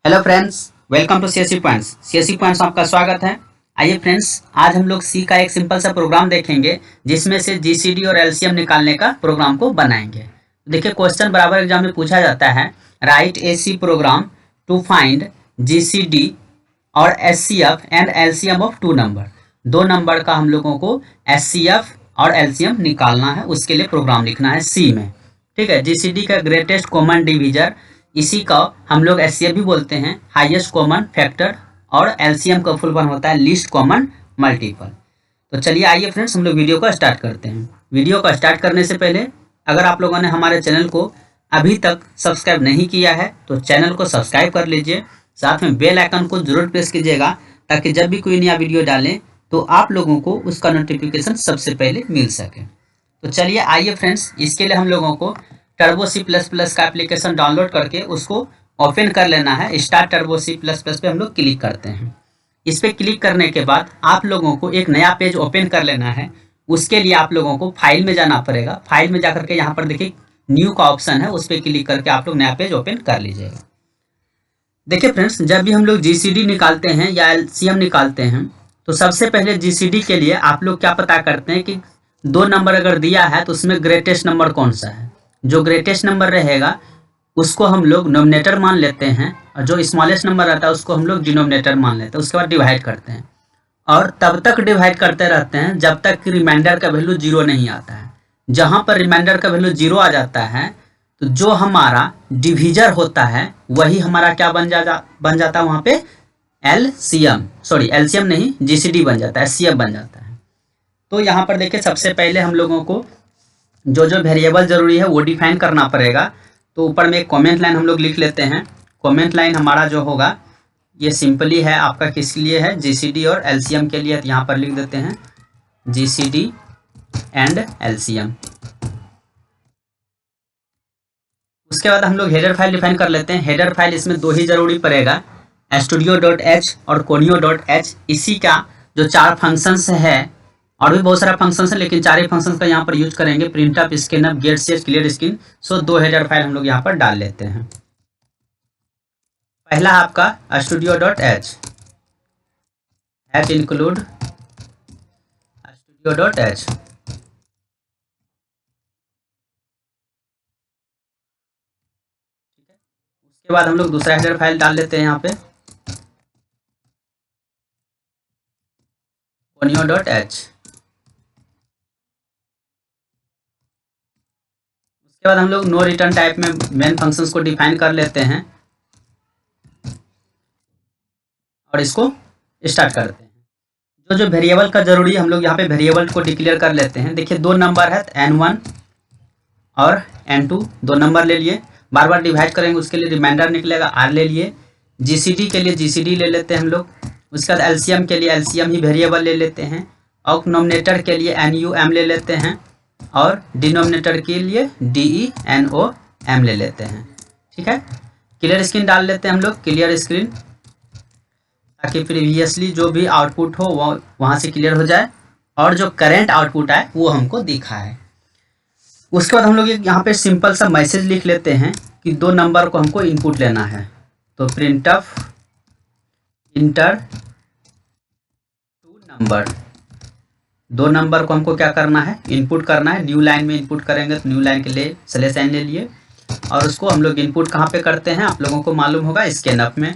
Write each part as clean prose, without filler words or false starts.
Hello friends, welcome to CSC points. CSC points आपका स्वागत है। आइए फ्रेंड्स, आज हम लोग सी का एक सिंपल सा प्रोग्राम देखेंगे जिसमें से जीसीडी और एलसीएम निकालने का प्रोग्राम को बनाएंगे। देखिए, क्वेश्चन बराबर एग्जाम में पूछा जाता है, write a C program to find GCD और HCF and LCM of two number. दो नंबर का हम लोगों को एचसीएफ और एलसीएम निकालना है, उसके लिए प्रोग्राम लिखना है सी में। ठीक है, जीसीडी का ग्रेटेस्ट कॉमन डिवीजर, इसी का हम लोग एचसीएफ भी बोलते हैं, हाईएस्ट कॉमन फैक्टर, और एलसीएम का फुल फॉर्म होता है लीस्ट कॉमन मल्टीपल। तो चलिए आइए फ्रेंड्स, हम लोग वीडियो को स्टार्ट करते हैं। वीडियो को स्टार्ट करने से पहले अगर आप लोगों ने हमारे चैनल को अभी तक सब्सक्राइब नहीं किया है तो चैनल को सब्सक्राइब कर लीजिए, साथ में बेल आइकन को जरूर प्रेस कीजिएगा ताकि जब भी कोई नया वीडियो डालें तो आप लोगों को उसका नोटिफिकेशन सबसे पहले मिल सके। तो चलिए आइए फ्रेंड्स, इसके लिए हम लोगों को टर्बो सी प्लस प्लस का एप्लीकेशन डाउनलोड करके उसको ओपन कर लेना है। Start Turbo C plus plus पे हम लोग क्लिक करते हैं। इस पर क्लिक करने के बाद आप लोगों को एक नया पेज ओपन कर लेना है। उसके लिए आप लोगों को फाइल में जाना पड़ेगा। फाइल में जाकर के यहाँ पर देखिए न्यू का ऑप्शन है, उस पर क्लिक करके आप लोग नया पेज ओपन कर लीजिएगा। देखिए फ्रेंड्स, जब भी हम लोग जीसीडी निकालते हैं या एलसीएम निकालते हैं तो सबसे पहले जीसीडी के लिए आप लोग क्या पता करते हैं कि दो नंबर अगर दिया है तो उसमें ग्रेटेस्ट नंबर कौन सा है। जो ग्रेटेस्ट नंबर रहेगा उसको हम लोग नोमिनेटर मान लेते हैं, और जो स्मॉलेस्ट नंबर रहता है उसको हम लोग डिनोमिनेटर मान लेते हैं। उसके बाद डिवाइड करते हैं और तब तक डिवाइड करते रहते हैं जब तक कि रिमाइंडर का वैल्यू जीरो नहीं आता है। जहाँ पर रिमाइंडर का वैल्यू जीरो आ जाता है तो जो हमारा डिविजर होता है वही हमारा क्या बन जाता है वहाँ पे एलसीएम नहीं, जीसीडी बन जाता है, एचसीएफ बन जाता है। तो यहाँ पर देखिए सबसे पहले हम लोगों को जो जो वेरिएबल जरूरी है वो डिफाइन करना पड़ेगा। तो ऊपर में एक कमेंट लाइन हम लोग लिख लेते हैं। कमेंट लाइन हमारा जो होगा ये सिंपली है, आपका किसके लिए है, जीसीडी और एलसीएम के लिए। यहाँ पर लिख देते हैं जीसीडी एंड एलसीएम। उसके बाद हम लोग हेडर फाइल डिफाइन कर लेते हैं। हेडर फाइल इसमें दो ही जरूरी पड़ेगा, studio.h और conio.h। इसी का जो चार फंक्शंस है, और भी बहुत सारा फंक्शंस है लेकिन चार ही फंक्शंस का यहाँ पर यूज करेंगे, printf, scanf, getchar, clear screen. So दो हेडर फाइल हम लोग यहाँ पर डाल लेते हैं। पहला आपका studio.h, इंक्लूड studio.h। उसके बाद हम लोग दूसरा हेडर फाइल डाल लेते हैं यहाँ पे conio.h। उसके बाद हम लोग नो रिटर्न टाइप में मेन फंक्शंस को डिफाइन कर लेते हैं और इसको स्टार्ट करते हैं। जो जो वेरिएबल का जरूरी है हम लोग यहाँ पे वेरिएबल को डिक्लेयर कर लेते हैं। देखिए दो नंबर है, n1 और n2, दो नंबर ले लिए, बार बार डिवाइड करेंगे उसके लिए रिमाइंडर निकलेगा, r ले लिए। जीसीडी के लिए जीसीडी ले लेते हैं हम लोग। उसके बाद एलसीएम के लिए एलसीएम ही वेरिएबल ले लेते हैं, और नोमिनेटर के लिए NUM ले लेते हैं, और डिनोमिनेटर के लिए DENOM ले लेते हैं। ठीक है, क्लियर स्क्रीन डाल लेते हैं हम लोग, क्लियर स्क्रीन, ताकि प्रीवियसली जो भी आउटपुट हो वो वहाँ से क्लियर हो जाए और जो करेंट आउटपुट आए वो हमको दिखा है। उसके बाद हम लोग यहाँ पे सिंपल सा मैसेज लिख लेते हैं कि दो नंबर को हमको इनपुट लेना है। तो print of enter two number, दो नंबर को हमको क्या करना है, इनपुट करना है। न्यू लाइन में इनपुट करेंगे तो न्यू लाइन के लिए स्लैश n ले लिए, और उसको हम लोग इनपुट कहाँ पे करते हैं आप लोगों को मालूम होगा, स्कैन अप में।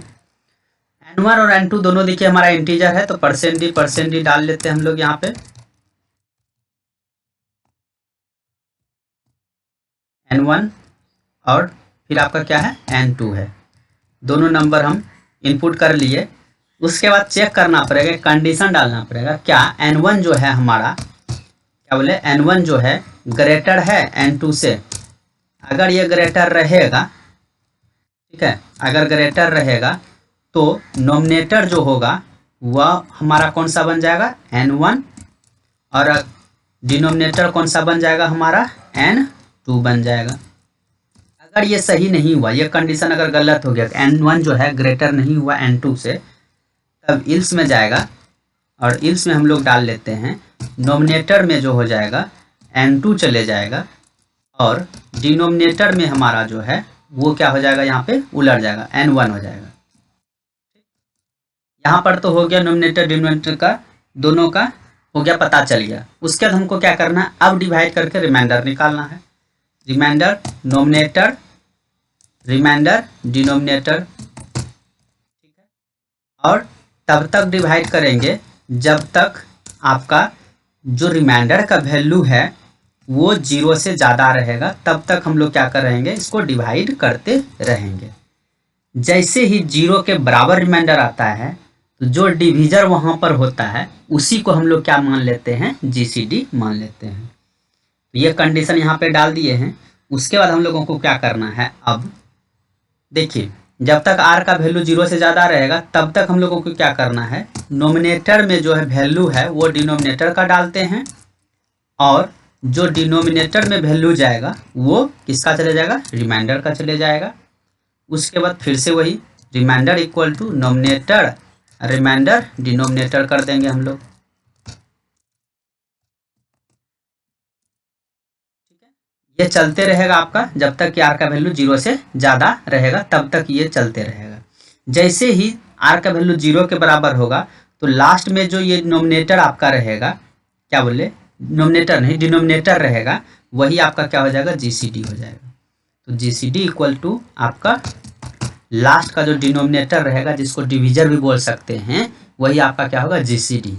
n1 और n2 दोनों देखिए हमारा इंटीजर है तो %d डाल लेते हैं हम लोग यहाँ पे। n1 और फिर आपका क्या है, n2 है। दोनों नंबर हम इनपुट कर लिए। उसके बाद चेक करना पड़ेगा, कंडीशन डालना पड़ेगा, क्या n1 जो है हमारा, क्या बोले, n1 जो है ग्रेटर है n2 से। अगर ये ग्रेटर रहेगा, ठीक है, अगर ग्रेटर रहेगा तो नोमिनेटर जो होगा वह हमारा कौन सा बन जाएगा, n1, और डिनोमिनेटर कौन सा बन जाएगा हमारा, n2 बन जाएगा। अगर ये सही नहीं हुआ, ये कंडीशन अगर गलत हो गया, n1 जो है ग्रेटर नहीं हुआ n2 से, तब इल्स में जाएगा, और इल्स में हम लोग डाल लेते हैं नोमिनेटर में जो हो जाएगा n2 चले जाएगा, और डिनोमिनेटर में हमारा जो है वो क्या हो जाएगा, यहाँ पे उलट जाएगा, n1 हो जाएगा। यहाँ पर तो हो गया नोमिनेटर डिनोमिनेटर का दोनों का हो गया, पता चल गया। उसके बाद हमको क्या करना है, अब डिवाइड करके रिमाइंडर निकालना है। रिमाइंडर नोमिनेटर, रिमाइंडर डिनोमिनेटर, ठीक है। और तब तक डिवाइड करेंगे जब तक आपका जो रिमाइंडर का वैल्यू है वो 0 से ज़्यादा रहेगा, तब तक हम लोग क्या करेंगे, इसको डिवाइड करते रहेंगे। जैसे ही 0 के बराबर रिमाइंडर आता है तो जो डिविजर वहाँ पर होता है उसी को हम लोग क्या मान लेते हैं, जीसीडी मान लेते हैं। ये कंडीशन यहाँ पे डाल दिए हैं। उसके बाद हम लोगों को क्या करना है, अब देखिए जब तक आर का वैल्यू 0 से ज़्यादा रहेगा तब तक हम लोगों को क्या करना है, नोमिनेटर में जो है वैल्यू है वो डिनोमिनेटर का डालते हैं, और जो डिनोमिनेटर में वैल्यू जाएगा वो किसका चले जाएगा, रिमाइंडर का चले जाएगा। उसके बाद फिर से वही reminder equal to nominator, reminder denominator कर देंगे हम लोग, ठीक है। ये चलते रहेगा आपका जब तक कि आर का वैल्यू 0 से ज़्यादा रहेगा, तब तक ये चलते रहेगा। जैसे ही आर का वैल्यू 0 के बराबर होगा तो लास्ट में जो ये नोमिनेटर आपका रहेगा, क्या बोले, नोमिनेटर नहीं डिनोमिनेटर रहेगा, वही आपका क्या हो जाएगा, जीसीडी हो जाएगा। तो जीसीडी इक्वल टू आपका लास्ट का जो डिनोमिनेटर रहेगा, जिसको डिविजर भी बोल सकते हैं, वही आपका क्या होगा, जीसीडी।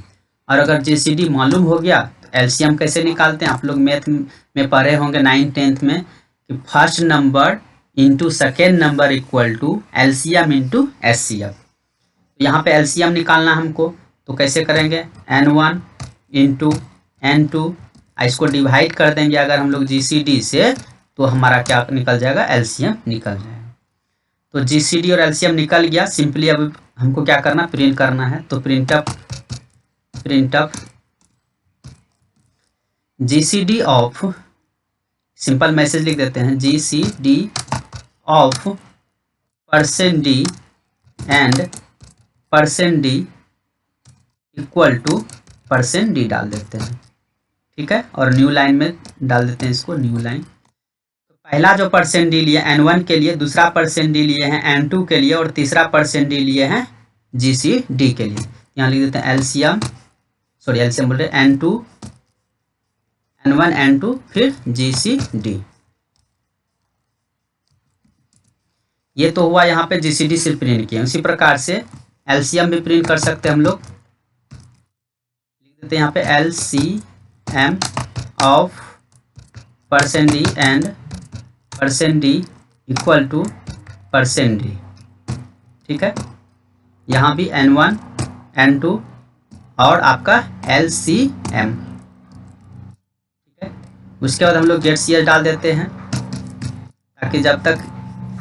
और अगर जीसीडी मालूम हो गया तो एलसीएम कैसे निकालते हैं, आप लोग मैथ में पढ़े होंगे 9th-10th में कि first number into second number equal to LCM into HCF. यहाँ पे एलसीएम निकालना हमको, तो कैसे करेंगे, n1 इंटू n2, इसको डिवाइड कर देंगे अगर हम लोग जीसीडी से, तो हमारा क्या निकल जाएगा, एलसीएम निकल जाएगा। तो जीसीडी और एलसीएम निकल गया। सिंपली अब हमको क्या करना, प्रिंट करना है। तो प्रिंटअप जीसीडी ऑफ, सिंपल मैसेज लिख देते हैं, GCD of percent D and percent D equal two percent D डाल देते हैं, ठीक है। और न्यू लाइन में डाल देते हैं इसको, न्यू लाइन। पहला जो परसेंट डी लिए n1 के लिए, दूसरा परसेंट डी लिए हैं n2 के लिए, और तीसरा परसेंट डी लिए हैं जीसीडी के लिए। यहाँ लिख देते हैं एलसीएम, सॉरी एलसीएम बोल रहे n2, n1 n2 फिर जीसीडी। ये तो हुआ यहाँ पे जीसीडी से प्रिंट किया। उसी प्रकार से एलसीएम भी प्रिंट कर सकते हैं हम लोग, लिख देते हैं यहाँ पे LCM of percent D and percent D equal two percent D, ठीक है। यहाँ भी n1 n2 और आपका LCM, ठीक है। उसके बाद हम लोग गेट CS डाल देते हैं, ताकि जब तक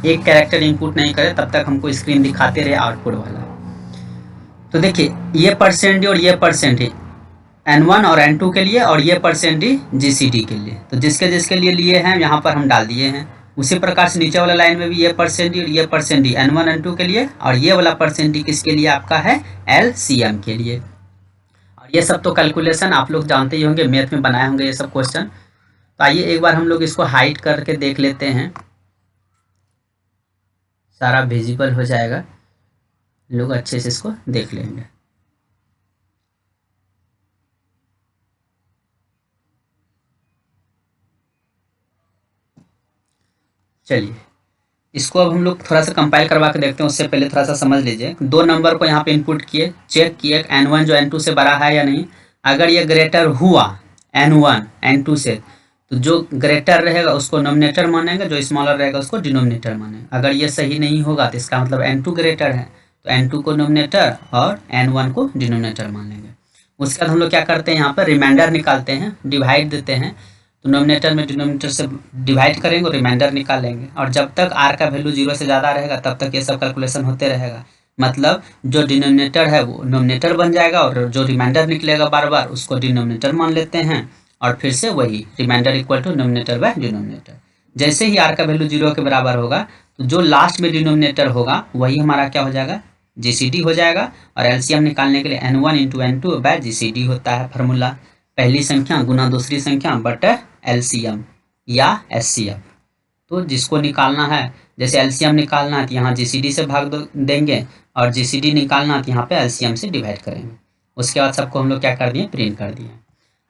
एक कैरेक्टर इनपुट नहीं करे तब तक हमको स्क्रीन दिखाते रहे आउटपुट वाला। तो देखिए ये परसेंट डी और ये परसेंट डी n1 और n2 के लिए, और ये परसेंट डी जीसीडी के लिए। तो जिसके जिसके लिए लिए हैं यहाँ पर हम डाल दिए हैं। उसी प्रकार से नीचे वाला लाइन में भी ये परसेंट डी और ये परसेंट डी n1 n2 के लिए, और ये वाला परसेंट डी किसके लिए आपका है, LCM के लिए। और ये सब तो कैलकुलेशन आप लोग जानते ही होंगे, मैथ में बनाए होंगे ये सब क्वेश्चन। तो आइए एक बार हम लोग इसको हाइड करके देख लेते हैं, सारा विजिबल हो जाएगा, लोग अच्छे से इसको देख लेंगे। चलिए इसको अब हम लोग थोड़ा सा कंपाइल करवा के देखते हैं। उससे पहले थोड़ा सा समझ लीजिए, दो नंबर को यहाँ पे इनपुट किए, चेक किए n1 जो n2 से बड़ा है या नहीं। अगर ये ग्रेटर हुआ n1 n2 से, तो जो ग्रेटर रहेगा उसको नोमिनेटर मानेंगे, जो स्मॉलर रहेगा उसको डिनोमिनेटर मानेंगे। अगर ये सही नहीं होगा तो इसका मतलब n2 ग्रेटर है, तो n2 को नोमिनेटर और n1 को डिनोमिनेटर मान लेंगे। उसके बाद हम लोग क्या करते हैं, यहाँ पर रिमाइंडर निकालते हैं, डिवाइड देते हैं। तो नोमिनेटर में डिनोमिनेटर से डिवाइड करेंगे और रिमाइंडर निकालेंगे, और जब तक आर का वैल्यू 0 से ज़्यादा रहेगा तब तक ये सब कैलकुलेशन होते रहेगा। मतलब जो डिनोमिनेटर है वो नोमिनेटर बन जाएगा, और जो रिमाइंडर निकलेगा बार बार उसको डिनोमिनेटर मान लेते हैं, और फिर से वही reminder equal to nominator by denominator. जैसे ही आर का वैल्यू 0 के बराबर होगा तो जो लास्ट में डिनोमिनेटर होगा वही हमारा क्या हो जाएगा, जीसीडी हो जाएगा। और एलसीएम निकालने के लिए n1 into n2 bye GCD होता है फार्मूला, पहली संख्या गुना दूसरी संख्या बटा LCM या SCF। तो जिसको निकालना है, जैसे एलसीएम निकालना है तो यहाँ जीसीडी से भाग देंगे, और जीसीडी निकालना है तो यहाँ पे एलसीएम से डिवाइड करेंगे। उसके बाद सबको हम लोग क्या कर दिए, प्रिंट कर दिए।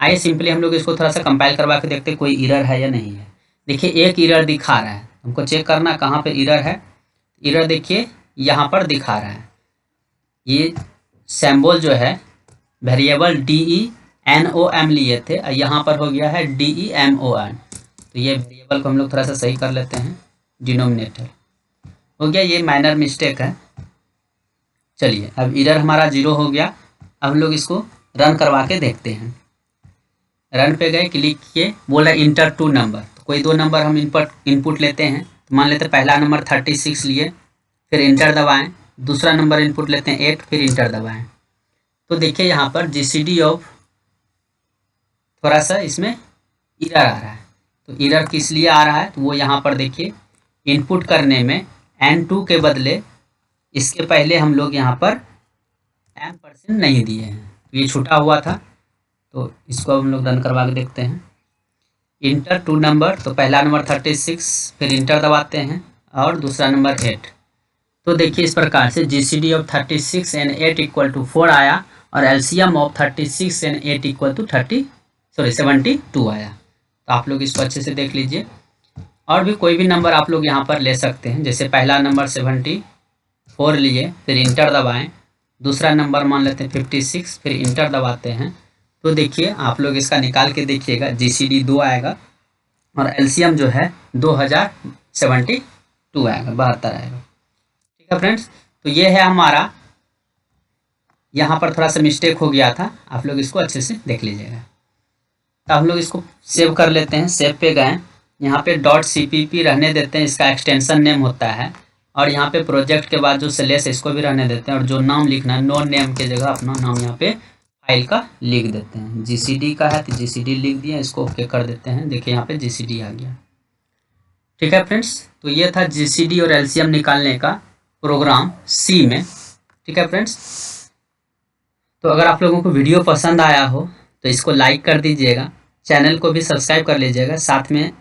आइए सिंपली हम लोग इसको थोड़ा सा कंपाइल करवा के देखते हैं कोई एरर है या नहीं है। देखिए एक एरर दिखा रहा है, हमको चेक करना कहाँ पे एरर है। एरर देखिए यहाँ पर दिखा रहा है, ये सिंबल जो है वेरिएबल DENOM लिए थे, यहाँ पर हो गया है DEMON। तो ये वेरिएबल को हम लोग थोड़ा सा सही कर लेते हैं, डिनोमिनेटर हो गया, ये माइनर मिस्टेक है। चलिए अब एरर हमारा 0 हो गया। अब हम लोग इसको रन करवा के देखते हैं। रन पे गए, क्लिक किए, बोला इंटर 2 नंबर, तो कोई 2 नंबर हम इनपुट लेते हैं। तो मान लेते हैं पहला नंबर 36 लिए, फिर इंटर दबाएं। दूसरा नंबर इनपुट लेते हैं 8, फिर इंटर दबाएं। तो देखिए यहाँ पर GCD ऑफ थोड़ा सा इसमें एरर आ रहा है। तो एरर किस लिए आ रहा है, तो वो यहाँ पर देखिए इनपुट करने में N2 के बदले इसके पहले हम लोग यहाँ पर M% नहीं दिए हैं, तो ये छूटा हुआ था। तो इसको हम लोग रन करवा के देखते हैं। इंटर 2 नंबर, तो पहला नंबर 36, फिर इंटर दबाते हैं, और दूसरा नंबर 8। तो देखिए इस प्रकार से GCD of 36 and 8 equal to 4 आया, और LCM of 36 and 8 equal to 72 आया। तो आप लोग इसको अच्छे से देख लीजिए। और भी कोई भी नंबर आप लोग यहाँ पर ले सकते हैं, जैसे पहला नंबर 74 लिए, फिर इंटर दबाएं। दूसरा नंबर मान लेते हैं 56, फिर इंटर दबाते हैं। तो देखिए आप लोग इसका निकाल के देखिएगा, GCD 2 आएगा, और LCM जो है 2072 आएगा, 72 आएगा। ठीक है फ्रेंड्स, तो ये है हमारा, यहाँ पर थोड़ा सा मिस्टेक हो गया था, आप लोग इसको अच्छे से देख लीजिएगा। तो हम लोग इसको सेव कर लेते हैं। सेव पे गए, यहाँ पे .cpp रहने देते हैं, इसका एक्सटेंशन नेम होता है। और यहाँ पे प्रोजेक्ट के बाद जो स्लैश है इसको भी रहने देते हैं, और जो नाम लिखना है नो नेम के जगह अपना नाम यहाँ पे फाइल का लिख देते हैं। GCD का है तो GCD लिख दिया, इसको ओके कर देते हैं। देखिए यहाँ पे GCD आ गया। ठीक है फ्रेंड्स, तो ये था GCD और LCM निकालने का प्रोग्राम C में। ठीक है फ्रेंड्स, तो अगर आप लोगों को वीडियो पसंद आया हो तो इसको लाइक कर दीजिएगा, चैनल को भी सब्सक्राइब कर लीजिएगा, साथ में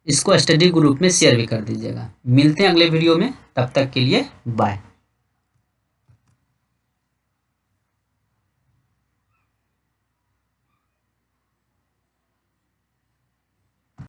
इसको स्टडी ग्रुप में शेयर भी कर दीजिएगा। मिलते हैं अगले वीडियो में, तब तक के लिए बाय।